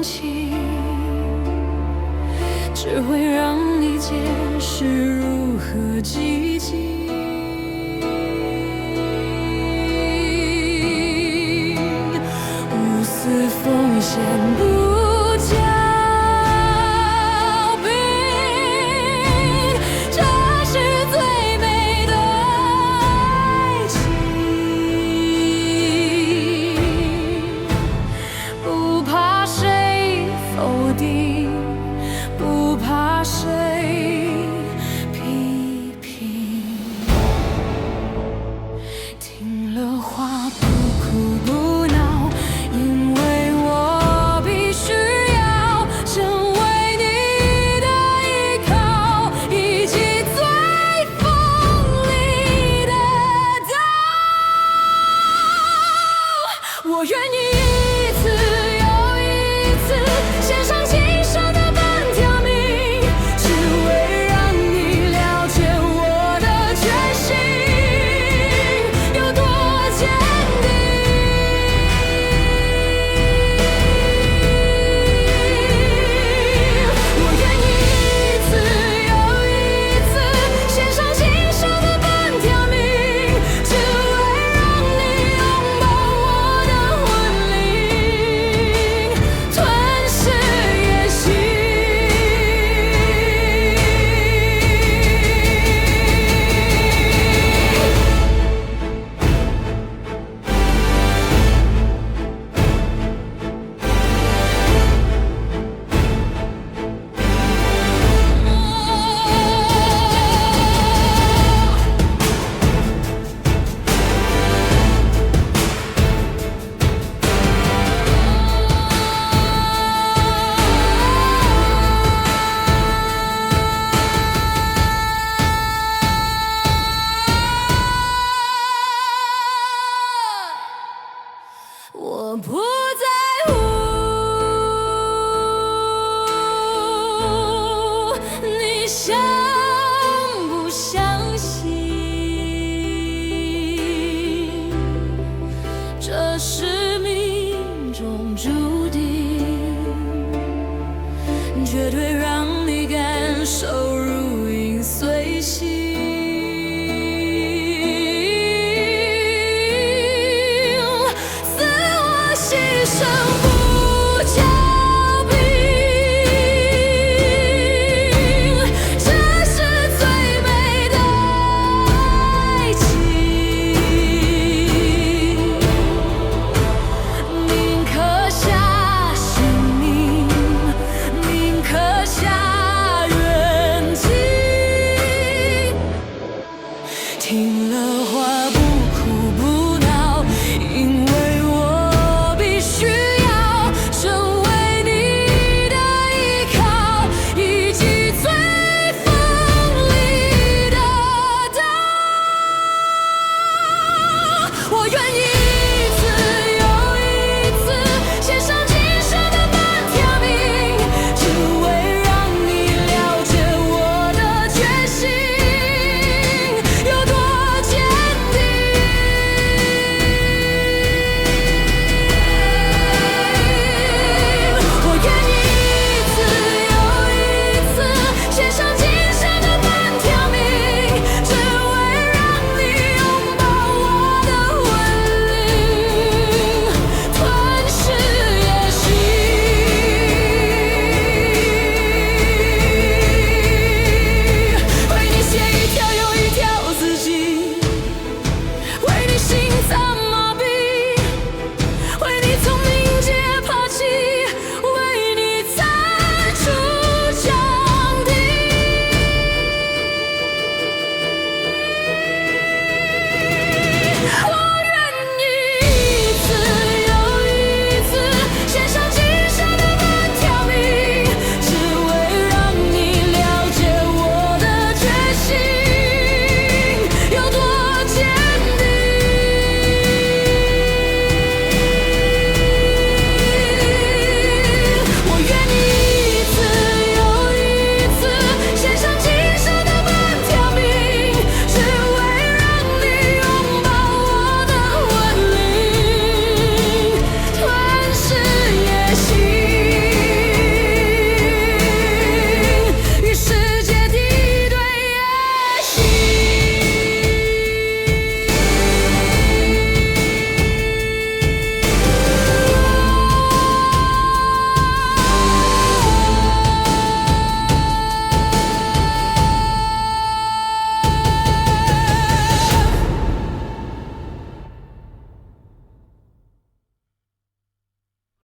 情，只会让你解释如何寂静。无私奉献不叫兵，这是最美的爱情。不怕谁否定，不怕谁批评，听了话不哭不闹，因为我必须要成为你的依靠，以及最锋利的刀。我愿意一次又一次献上今生的半条命，只为让你了解我的决心有多坚定。我愿意一次又一次献上今生的半条命，只为让你拥抱我的魂灵，吞噬野心。我不在乎你相不相信，这是命中注定，绝对让你感受如影随形。牺牲不叫兵，这是最美的爱情。宁可下性命，宁可下远近，听了话不哭不闹，因为我必须要成为你的依靠，以及最锋利的刀。我愿意一次又一次献上今生的半条命，只为让你了解我的决心有多坚定。我愿意一次又一次献上今生的半条命，只为让你拥抱我的魂灵，吞噬野心。为你写一条又一条字迹，为你心脏麻痹，为你从